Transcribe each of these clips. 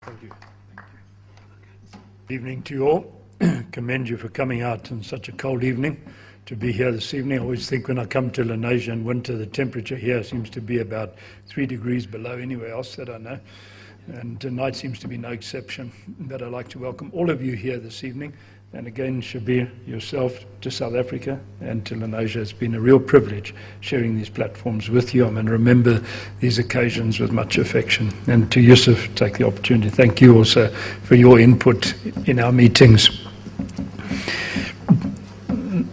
Thank you. Good evening to you all. Commend you for coming out on such a cold evening to be here this evening. I always think when I come to Lenasia in winter, the temperature here seems to be about 3 degrees below anywhere else that I know. And tonight seems to be no exception. But I'd like to welcome all of you here this evening. And again, Shabir, yourself, to South Africa and to Lenasia. It's been a real privilege sharing these platforms with you. I'm going to remember these occasions with much affection. And to Yusuf, take the opportunity. Thank you also for your input in our meetings.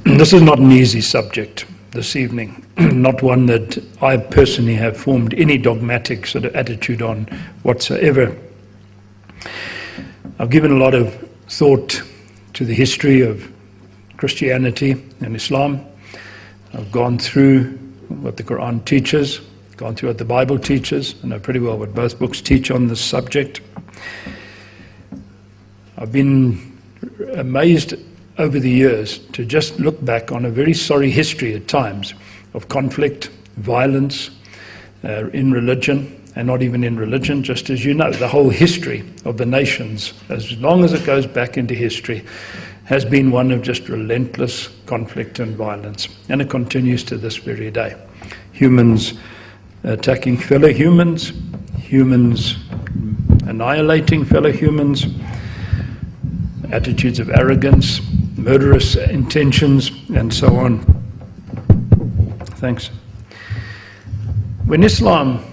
This is not an easy subject this evening, not one that I personally have formed any dogmatic sort of attitude on whatsoever. I've given a lot of thought to the history of Christianity and Islam. I've gone through what the Quran teaches, gone through what the Bible teaches, and know pretty well what both books teach on this subject. I've been amazed over the years to just look back on a very sorry history at times of conflict, violence in religion, and not even in religion, just as you know, the whole history of the nations, as long as it goes back into history, has been one of just relentless conflict and violence. And it continues to this very day. Humans attacking fellow humans, humans annihilating fellow humans, attitudes of arrogance, murderous intentions, and so on. Thanks. When Islam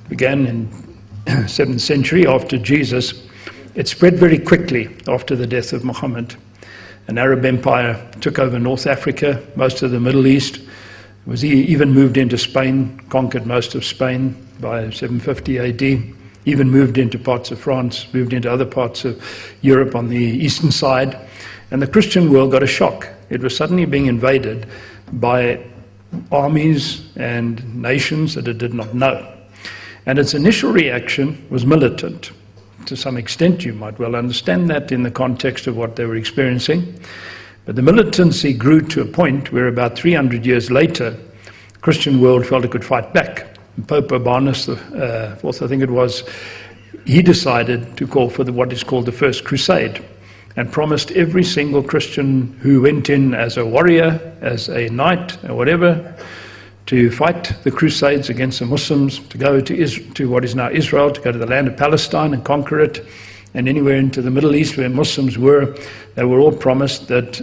began in 7th century after Jesus, it spread very quickly after the death of Muhammad. An Arab empire took over North Africa, most of the Middle East, was even moved into Spain, conquered most of Spain by 750 AD, even moved into parts of France, moved into other parts of Europe on the eastern side, and the Christian world got a shock. It was suddenly being invaded by armies and nations that it did not know. And its initial reaction was militant. To some extent, you might well understand that in the context of what they were experiencing. But the militancy grew to a point where about 300 years later, the Christian world felt it could fight back. And Pope Urbanus IV, I think it was, he decided to call for what is called the First Crusade, and promised every single Christian who went in as a warrior, as a knight, or whatever, to fight the Crusades against the Muslims, to go to what is now Israel, to go to the land of Palestine and conquer it, and anywhere into the Middle East where Muslims were, they were all promised that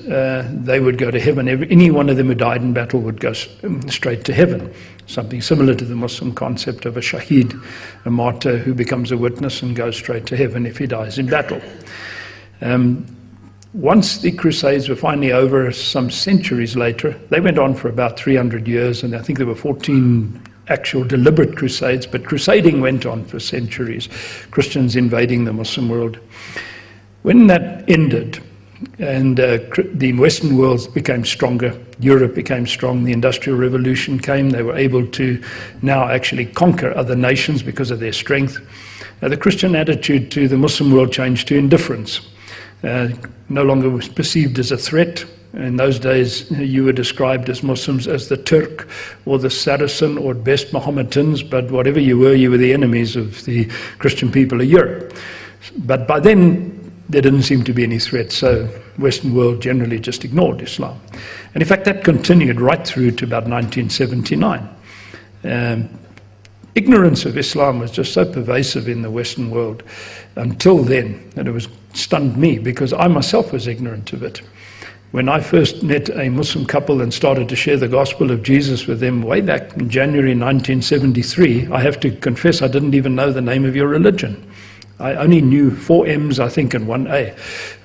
they would go to heaven. Any one of them who died in battle would go straight to heaven. Something similar to the Muslim concept of a shaheed, a martyr who becomes a witness and goes straight to heaven if he dies in battle. Once the Crusades were finally over, some centuries later, they went on for about 300 years, and I think there were 14 actual deliberate crusades, but crusading went on for centuries, Christians invading the Muslim world. When that ended, and the Western world became stronger, Europe became strong, the Industrial Revolution came, they were able to now actually conquer other nations because of their strength. The Christian attitude to the Muslim world changed to indifference. No longer was perceived as a threat. In those days, you were described as Muslims as the Turk or the Saracen or at best Mohammedans, but whatever you were the enemies of the Christian people of Europe. But by then, there didn't seem to be any threat, so the Western world generally just ignored Islam. And in fact, that continued right through to about 1979. Ignorance of Islam was just so pervasive in the Western world until then that it stunned me because I myself was ignorant of it. When I first met a Muslim couple and started to share the gospel of Jesus with them way back in January 1973, I have to confess I didn't even know the name of your religion. I only knew 4 M's, I think, and 1 A.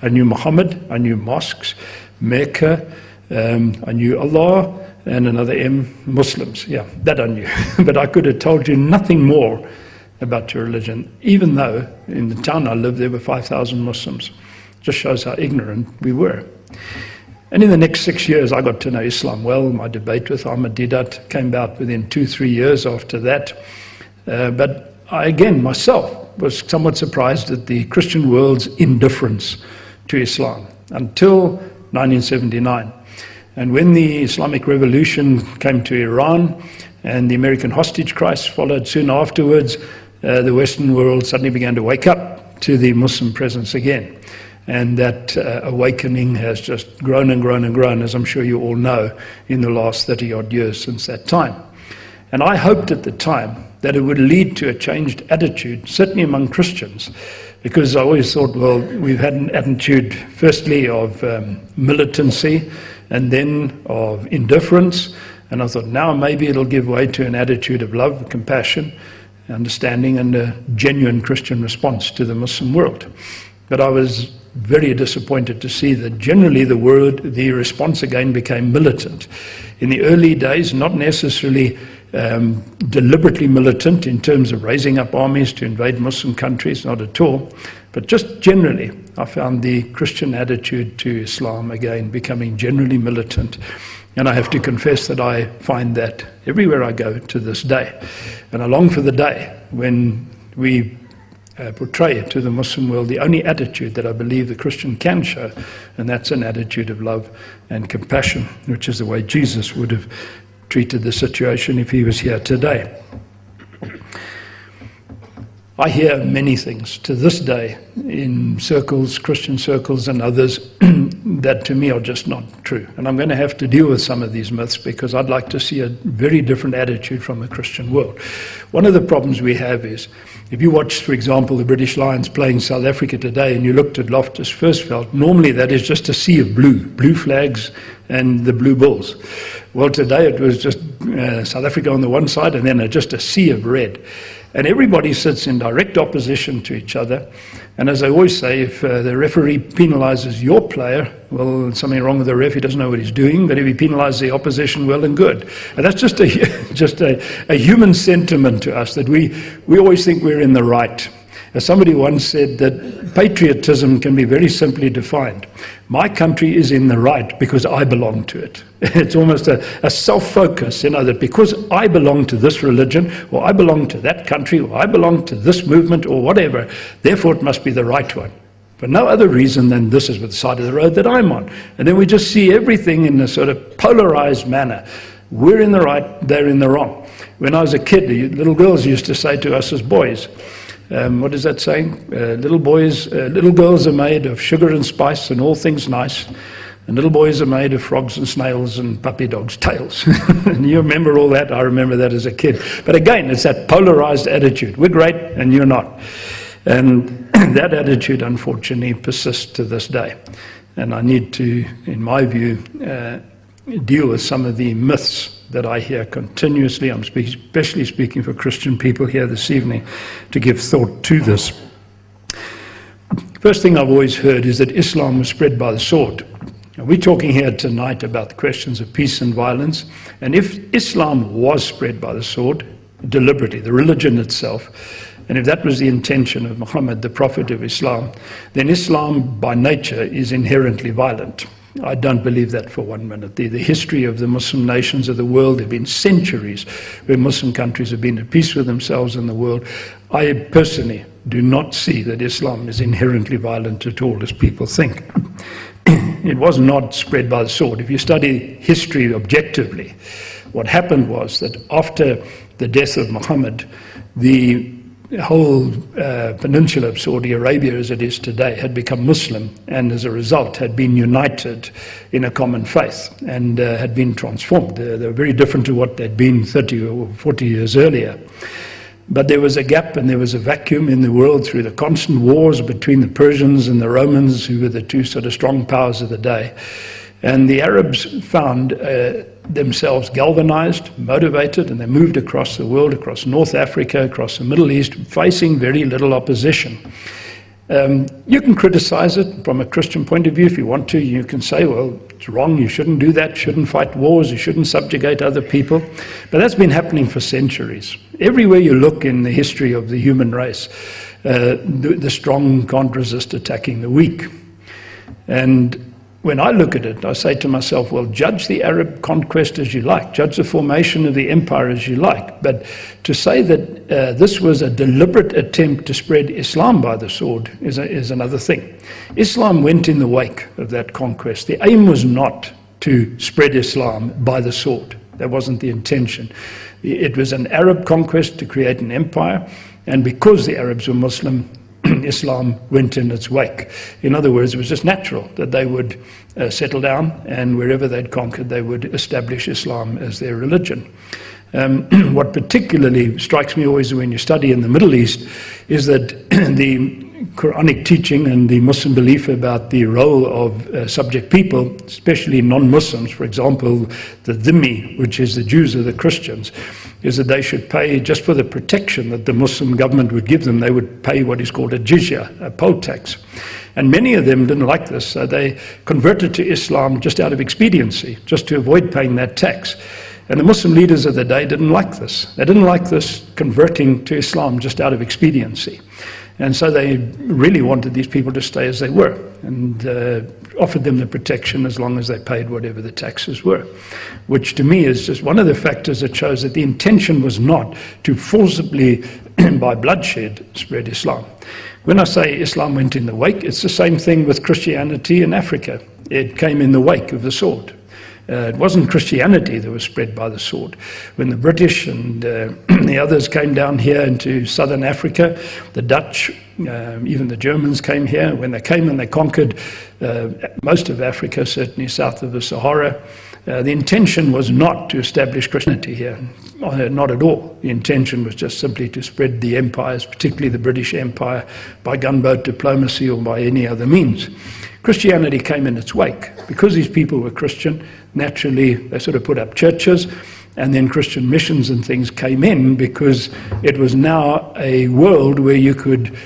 I knew Muhammad, I knew mosques, Mecca, I knew Allah, and another M, Muslims. Yeah, that I knew. But I could have told you nothing more about your religion, even though in the town I lived there were 5,000 Muslims. Just shows how ignorant we were. And in the next 6 years I got to know Islam well. My debate with Ahmad Didat came about within 2-3 years after that. But I, again, myself, was somewhat surprised at the Christian world's indifference to Islam until 1979. And when the Islamic Revolution came to Iran and the American hostage crisis followed soon afterwards, the Western world suddenly began to wake up to the Muslim presence again. And that awakening has just grown and grown and grown, as I'm sure you all know, in the last 30-odd years since that time. And I hoped at the time that it would lead to a changed attitude, certainly among Christians, because I always thought, well, we've had an attitude, firstly, of militancy, and then of indifference. And I thought, now maybe it'll give way to an attitude of love, compassion, understanding, and a genuine Christian response to the Muslim world. But I was very disappointed to see that generally the response again became militant. In the early days, not necessarily deliberately militant in terms of raising up armies to invade Muslim countries, not at all, but just generally I found the Christian attitude to Islam again becoming generally militant. And I have to confess that I find that everywhere I go to this day. And I long for the day when we portray to the Muslim world the only attitude that I believe the Christian can show, and that's an attitude of love and compassion, which is the way Jesus would have treated the situation if he was here today. I hear many things to this day in circles, Christian circles and others, that to me are just not true. And I'm going to have to deal with some of these myths because I'd like to see a very different attitude from the Christian world. One of the problems we have is, if you watch, for example, the British Lions playing South Africa today and you looked at Loftus Versfeld, normally that is just a sea of blue flags and the blue bulls. Well, today it was just South Africa on the one side and then just a sea of red. And everybody sits in direct opposition to each other. And as I always say, if the referee penalises your player, well, there's something wrong with the ref, he doesn't know what he's doing. But if he penalises the opposition, well and good. And that's just a human sentiment to us, that we always think we're in the right. As somebody once said, that patriotism can be very simply defined. My country is in the right because I belong to it. It's almost a self-focus, that because I belong to this religion, or I belong to that country, or I belong to this movement, or whatever, therefore it must be the right one. For no other reason than this is the side of the road that I'm on. And then we just see everything in a sort of polarized manner. We're in the right, they're in the wrong. When I was a kid, little girls used to say to us as boys, what is that saying? Little girls are made of sugar and spice and all things nice, and little boys are made of frogs and snails and puppy dogs' tails. And you remember all that? I remember that as a kid. But again, it's that polarized attitude. We're great and you're not. And that attitude, unfortunately, persists to this day. And I need to, in my view, deal with some of the myths that I hear continuously. I'm especially speaking for Christian people here this evening to give thought to this. First thing I've always heard is that Islam was spread by the sword. And we're talking here tonight about the questions of peace and violence. And if Islam was spread by the sword, deliberately, the religion itself, and if that was the intention of Muhammad, the prophet of Islam, then Islam by nature is inherently violent. I don't believe that for 1 minute. The history of the Muslim nations of the world, there have been centuries where Muslim countries have been at peace with themselves in the world. I personally do not see that Islam is inherently violent at all, as people think. It was not spread by the sword. If you study history objectively, what happened was that after the death of Muhammad, the whole peninsula of Saudi Arabia as it is today had become Muslim, and as a result had been united in a common faith and had been transformed. They were very different to what they'd been 30 or 40 years earlier. But there was a gap and there was a vacuum in the world through the constant wars between the Persians and the Romans, who were the two sort of strong powers of the day. And the Arabs found themselves galvanized, motivated, and they moved across the world, across North Africa, across the Middle East, facing very little opposition. You can criticize it from a Christian point of view if you want to. You can say, well, it's wrong, you shouldn't do that, shouldn't fight wars, you shouldn't subjugate other people. But that's been happening for centuries. Everywhere you look in the history of the human race, the strong can't resist attacking the weak. And when I look at it, I say to myself, well, judge the Arab conquest as you like, judge the formation of the empire as you like, but to say that this was a deliberate attempt to spread Islam by the sword is another thing. Islam went in the wake of that conquest. The aim was not to spread Islam by the sword. That wasn't the intention. It was an Arab conquest to create an empire, and because the Arabs were Muslim, Islam went in its wake. In other words, it was just natural that they would settle down, and wherever they'd conquered, they would establish Islam as their religion. What particularly strikes me always when you study in the Middle East is that the Quranic teaching and the Muslim belief about the role of subject people, especially non-Muslims, for example, the dhimmi, which is the Jews or the Christians, is that they should pay, just for the protection that the Muslim government would give them, they would pay what is called a jizya, a poll tax. And many of them didn't like this, so they converted to Islam just out of expediency, just to avoid paying that tax. And the Muslim leaders of the day didn't like this. They didn't like this converting to Islam just out of expediency. And so they really wanted these people to stay as they were, and offered them the protection as long as they paid whatever the taxes were, which to me is just one of the factors that shows that the intention was not to forcibly, by bloodshed, spread Islam. When I say Islam went in the wake, it's the same thing with Christianity in Africa. It came in the wake of the sword. It wasn't Christianity that was spread by the sword. When the British and the others came down here into southern Africa, the Dutch, even the Germans came here. When they came and they conquered most of Africa, certainly south of the Sahara, the intention was not to establish Christianity here, not at all. The intention was just simply to spread the empires, particularly the British Empire, by gunboat diplomacy or by any other means. Christianity came in its wake. Because these people were Christian, naturally they sort of put up churches, and then Christian missions and things came in because it was now a world where you could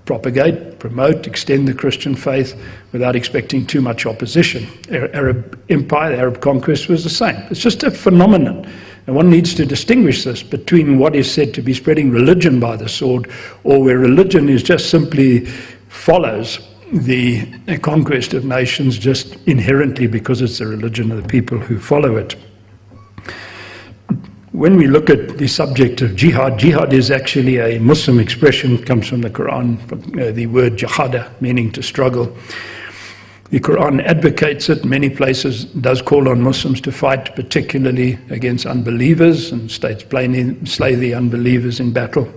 propagate, promote, extend the Christian faith without expecting too much opposition. Arab Empire, the Arab conquest was the same. It's just a phenomenon. And one needs to distinguish this between what is said to be spreading religion by the sword, or where religion is just simply follows the conquest of nations just inherently because it's the religion of the people who follow it. When we look at the subject of jihad, jihad is actually a Muslim expression, comes from the Quran, the word jihada, meaning to struggle. The Quran advocates it in many places, does call on Muslims to fight, particularly against unbelievers, and states plainly, slay the unbelievers in battle.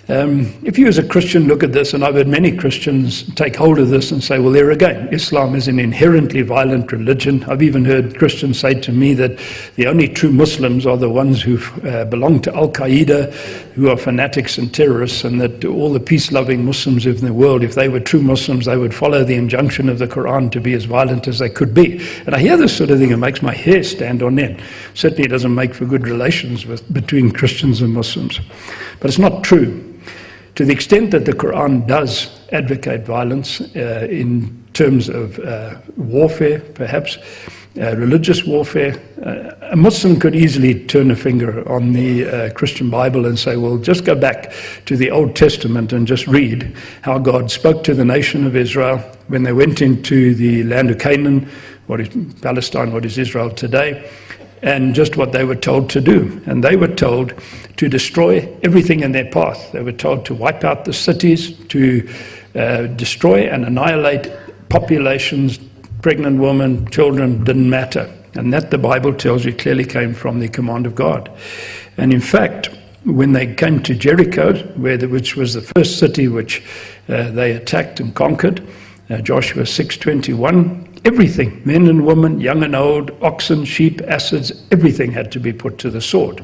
If you as a Christian look at this, and I've heard many Christians take hold of this and say, well, there again, Islam is an inherently violent religion. I've even heard Christians say to me that the only true Muslims are the ones who belong to Al-Qaeda, who are fanatics and terrorists, and that all the peace-loving Muslims in the world, if they were true Muslims, they would follow the injunction of the Quran to be as violent as they could be. And I hear this sort of thing, it makes my hair stand on end. Certainly it doesn't make for good relations between Christians and Muslims. But it's not true. To the extent that the Quran does advocate violence in terms of warfare, perhaps, religious warfare, a Muslim could easily turn a finger on the Christian Bible and say, well, just go back to the Old Testament and just read how God spoke to the nation of Israel when they went into the land of Canaan, what is Palestine, what is Israel today, and just what they were told to do. And they were told to destroy everything in their path. They were told to wipe out the cities, to destroy and annihilate populations, pregnant women, children, didn't matter. And that, the Bible tells you, clearly came from the command of God. And in fact, when they came to Jericho, which was the first city which they attacked and conquered, Joshua 6:21, everything, men and women, young and old, oxen, sheep, asses, everything had to be put to the sword.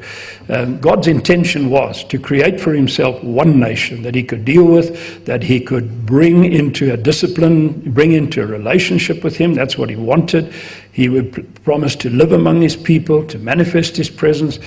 God's intention was to create for himself one nation that he could deal with, that he could bring into a discipline, bring into a relationship with him. That's what he wanted. He would promise to live among his people, to manifest his presence,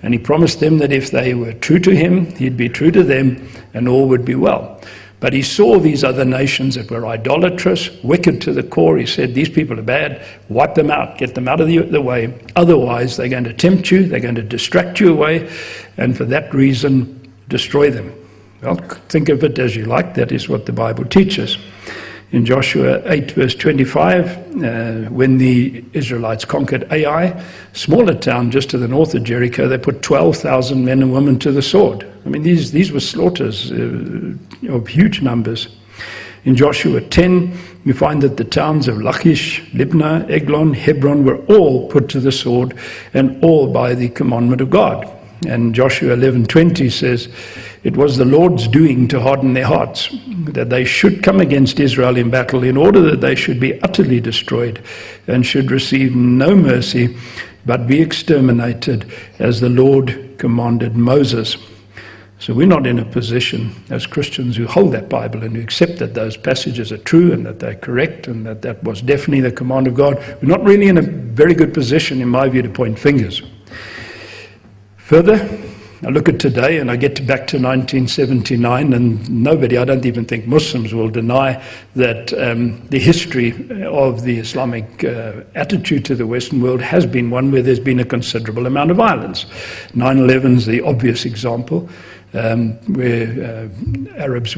and he promised them that if they were true to him, he'd be true to them, and all would be well. But he saw these other nations that were idolatrous, wicked to the core. He said, these people are bad, wipe them out, get them out of the way. Otherwise, they're going to tempt you, they're going to distract you away, and for that reason, destroy them. Well, think of it as you like. That is what the Bible teaches. In Joshua 8, verse 25, when the Israelites conquered Ai, smaller town just to the north of Jericho, they put 12,000 men and women to the sword. I mean, these were slaughters of huge numbers. In Joshua 10, we find that the towns of Lachish, Libnah, Eglon, Hebron were all put to the sword, and all by the commandment of God. And Joshua 11:20 says, "It was the Lord's doing to harden their hearts, that they should come against Israel in battle, in order that they should be utterly destroyed and should receive no mercy, but be exterminated, as the Lord commanded Moses." So we're not in a position as Christians who hold that Bible and who accept that those passages are true and that they're correct and that that was definitely the command of God. We're not really in a very good position, in my view, to point fingers. Further, I look at today and I get back to 1979, and nobody, I don't even think Muslims, will deny that the history of the Islamic attitude to the Western world has been one where there's been a considerable amount of violence. 9/11 is the obvious example, where Arabs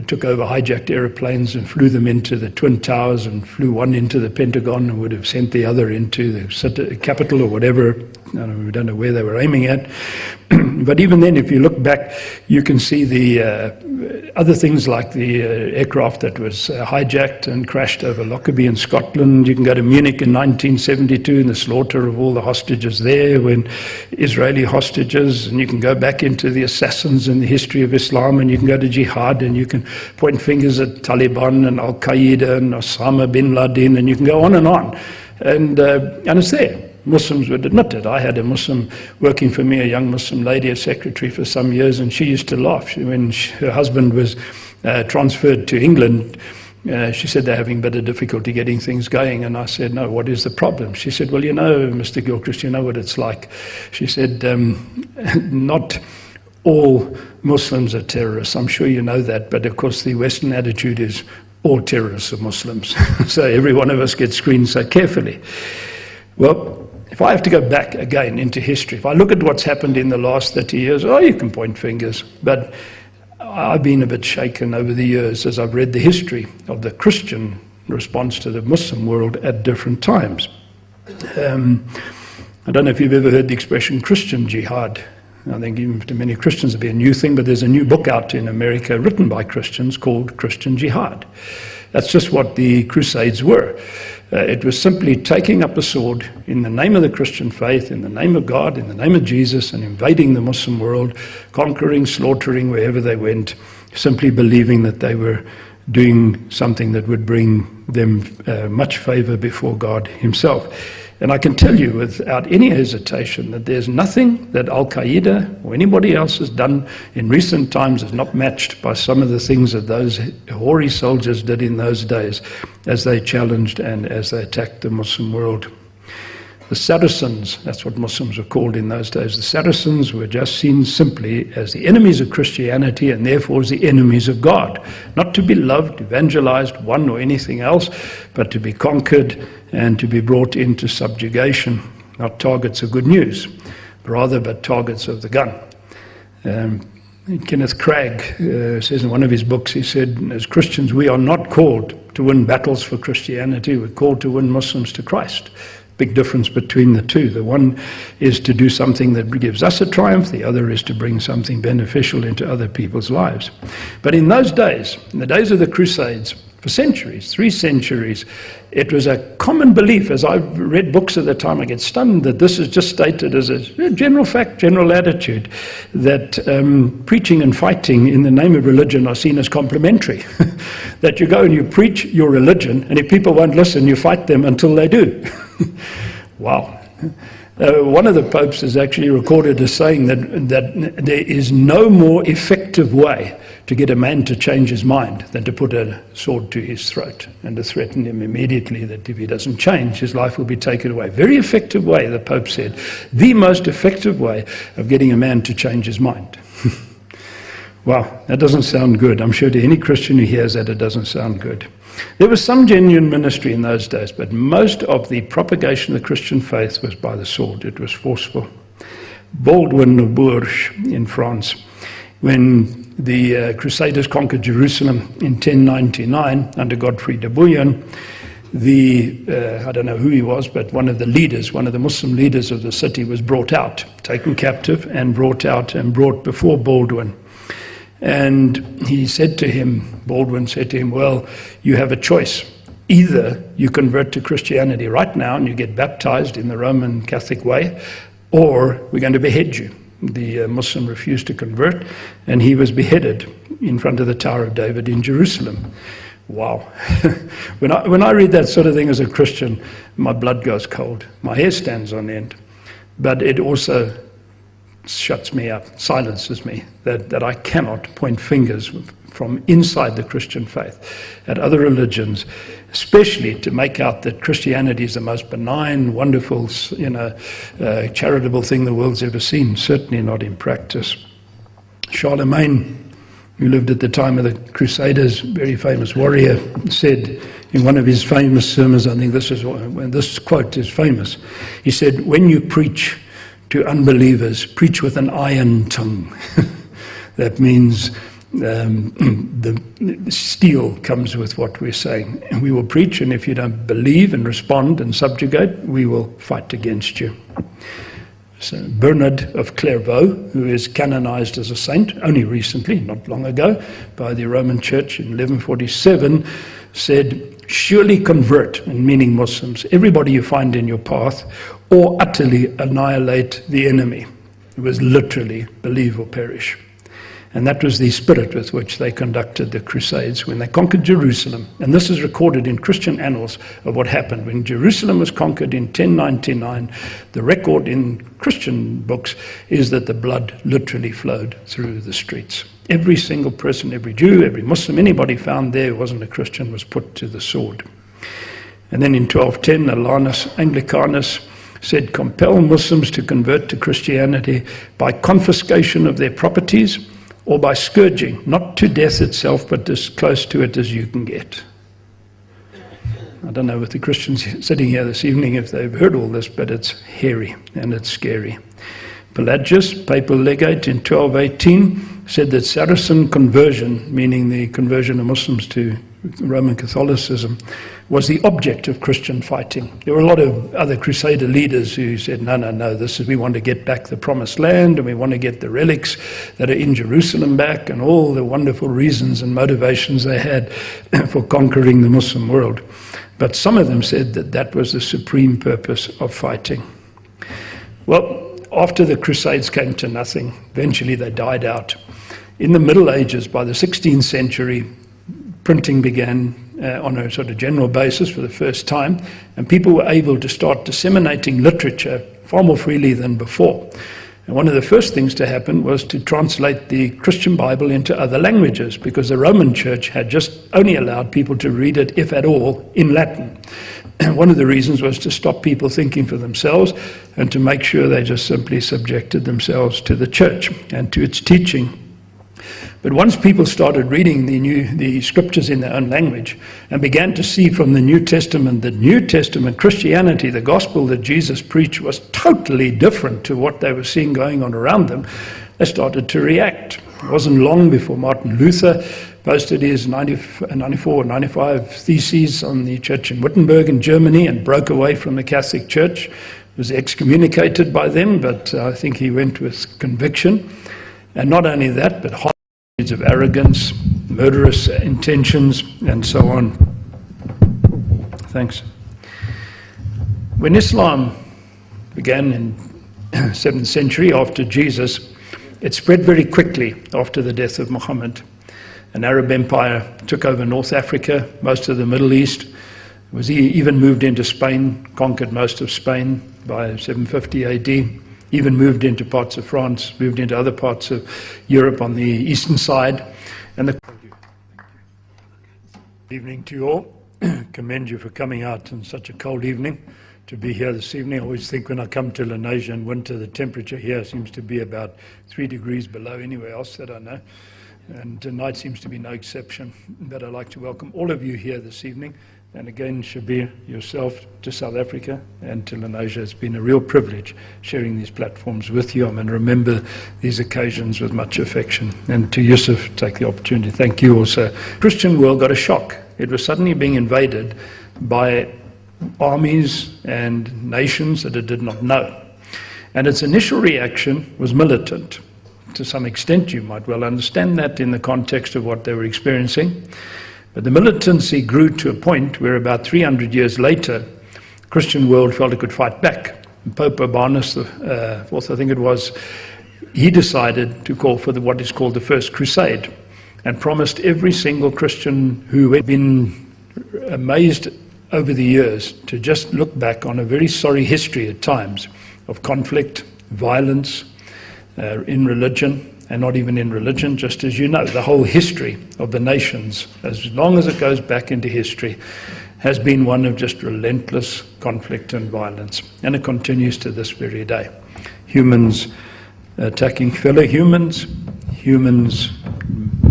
took over hijacked aeroplanes and flew them into the Twin Towers and flew one into the Pentagon and would have sent the other into the capital or whatever. We don't know where they were aiming at. But even then, if you look back, you can see the other things like the aircraft that was hijacked and crashed over Lockerbie in Scotland. You can go to Munich in 1972 and the slaughter of all the hostages there, when Israeli hostages, and you can go back into the assassins in the history of Islam, and you can go to jihad, and you can point fingers at Taliban and Al-Qaeda and Osama bin Laden, and you can go on. And it's there. Muslims would admit it. I had a Muslim working for me, a young Muslim lady, a secretary for some years, and she used to laugh. When her husband was transferred to England, she said they're having a bit of difficulty getting things going. And I said, "No, what is the problem?" She said, "Well, you know, Mr. Gilchrist, you know what it's like." She said, "Not all Muslims are terrorists. I'm sure you know that. But of course, the Western attitude is all terrorists are Muslims." So every one of us gets screened so carefully. Well, if I have to go back again into history, if I look at what's happened in the last 30 years, you can point fingers. But I've been a bit shaken over the years as I've read the history of the Christian response to the Muslim world at different times. I don't know if you've ever heard the expression Christian jihad. I think even to many Christians it'll be a new thing, but there's a new book out in America written by Christians called Christian Jihad. That's just what the Crusades were. It was simply taking up a sword in the name of the Christian faith, in the name of God, in the name of Jesus, and invading the Muslim world, conquering, slaughtering wherever they went, simply believing that they were doing something that would bring them much favor before God himself. And I can tell you without any hesitation that there's nothing that Al-Qaeda or anybody else has done in recent times is not matched by some of the things that those hoary soldiers did in those days as they challenged and as they attacked the Muslim world. The Saracens, that's what Muslims were called in those days, the Saracens were just seen simply as the enemies of Christianity and therefore as the enemies of God. Not to be loved, evangelized, won or anything else, but to be conquered and to be brought into subjugation. Not targets of good news, rather but targets of the gun. Kenneth Cragg says in one of his books, he said, as Christians we are not called to win battles for Christianity, we're called to win Muslims to Christ. Big difference between the two. The one is to do something that gives us a triumph, the other is to bring something beneficial into other people's lives. But in those days, in the days of the Crusades, for centuries, 3 centuries, it was a common belief. As I've read books at the time, I get stunned that this is just stated as a general fact, general attitude, that preaching and fighting in the name of religion are seen as complementary. That you go and you preach your religion, and if people won't listen, you fight them until they do. Wow. One of the popes has actually recorded as saying that there is no more effective way to get a man to change his mind than to put a sword to his throat and to threaten him immediately that if he doesn't change, his life will be taken away. Very effective way, the Pope said. The most effective way of getting a man to change his mind. Wow, that doesn't sound good. I'm sure to any Christian who hears that, it doesn't sound good. There was some genuine ministry in those days, but most of the propagation of the Christian faith was by the sword. It was forceful. Baldwin of Bourges in France, when the Crusaders conquered Jerusalem in 1099 under Godfrey de Bouillon, I don't know who he was, but one of the leaders, one of the Muslim leaders of the city was brought out, taken captive and brought out and brought before Baldwin. And he said to him, Baldwin said to him, well, you have a choice. Either you convert to Christianity right now and you get baptized in the Roman Catholic way, or we're going to behead you. the Muslim refused to convert, and he was beheaded in front of the Tower of David in Jerusalem. Wow. When I read that sort of thing as a Christian, my blood goes cold. My hair stands on end. But it also shuts me up, silences me, that I cannot point fingers from inside the Christian faith at other religions, especially to make out that Christianity is the most benign, wonderful, charitable thing the world's ever seen. Certainly not in practice. Charlemagne, who lived at the time of the Crusaders, very famous warrior, said in one of his famous sermons, I think this quote is famous, he said, "When you preach to unbelievers, preach with an iron tongue." That means the steel comes with what we're saying. And we will preach, and if you don't believe and respond and subjugate, we will fight against you. So Bernard of Clairvaux, who is canonized as a saint only recently, not long ago, by the Roman Church in 1147, said, "Surely convert," meaning Muslims, "everybody you find in your path, or utterly annihilate the enemy." It was literally believe or perish. And that was the spirit with which they conducted the Crusades when they conquered Jerusalem. And this is recorded in Christian annals of what happened. When Jerusalem was conquered in 1099, the record in Christian books is that the blood literally flowed through the streets. Every single person, every Jew, every Muslim, anybody found there who wasn't a Christian was put to the sword. And then in 1210, Alanus Anglicanus said, "Compel Muslims to convert to Christianity by confiscation of their properties, or by scourging, not to death itself, but as close to it as you can get." I don't know with the Christians sitting here this evening if they've heard all this, but it's hairy and it's scary. Pelagius, papal legate in 1218, said that Saracen conversion, meaning the conversion of Muslims to Roman Catholicism, was the object of Christian fighting. There were a lot of other Crusader leaders who said, no, we want to get back the promised land, and we want to get the relics that are in Jerusalem back, and all the wonderful reasons and motivations they had for conquering the Muslim world. But some of them said that that was the supreme purpose of fighting. Well, after the Crusades came to nothing, eventually they died out. In the Middle Ages, by the 16th century, printing began on a sort of general basis for the first time, and people were able to start disseminating literature far more freely than before. And one of the first things to happen was to translate the Christian Bible into other languages, because the Roman Church had just only allowed people to read it, if at all, in Latin. And one of the reasons was to stop people thinking for themselves and to make sure they just simply subjected themselves to the church and to its teaching. But once people started reading the scriptures in their own language and began to see from the New Testament that New Testament Christianity, the gospel that Jesus preached, was totally different to what they were seeing going on around them, they started to react. It wasn't long before Martin Luther posted his 94 or 95 theses on the church in Wittenberg in Germany and broke away from the Catholic Church. He was excommunicated by them, but I think he went with conviction. And not only that, but of arrogance, murderous intentions, and so on. Thanks. When Islam began in 7th century after Jesus, it spread very quickly after the death of Muhammad. An Arab empire took over North Africa, most of the Middle East. It was even moved into Spain, conquered most of Spain by 750 AD. Even moved into parts of France, moved into other parts of Europe on the eastern side. And Thank you. Good evening to you all. Commend you for coming out on such a cold evening to be here this evening. I always think when I come to Lenasia in winter, the temperature here seems to be about 3 degrees below anywhere else that I know. And tonight seems to be no exception. But I'd like to welcome all of you here this evening. And again, Shabir, yourself, to South Africa and to Lenasia. It's been a real privilege sharing these platforms with you. I'm going to remember these occasions with much affection. And to Yusuf, take the opportunity to thank you also. The Christian world got a shock. It was suddenly being invaded by armies and nations that it did not know. And its initial reaction was militant. To some extent, you might well understand that in the context of what they were experiencing. But the militancy grew to a point where about 300 years later, the Christian world felt it could fight back. And Pope Urbanus IV, I think it was, he decided to call for what is called the First Crusade, and promised every single Christian who had been amazed over the years to just look back on a very sorry history at times of conflict, violence in religion, and not even in religion, just as you know, the whole history of the nations, as long as it goes back into history, has been one of just relentless conflict and violence, and it continues to this very day. Humans attacking fellow humans, humans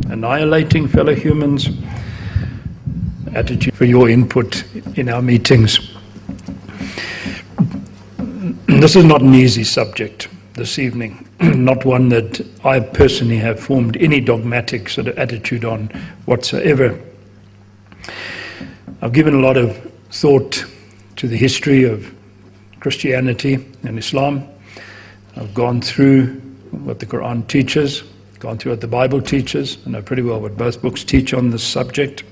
annihilating fellow humans. Attitude for your input in our meetings. This is not an easy subject this evening, not one that I personally have formed any dogmatic sort of attitude on whatsoever. I've given a lot of thought to the history of Christianity and Islam. I've gone through what the Quran teaches, gone through what the Bible teaches, and I know pretty well what both books teach on this subject.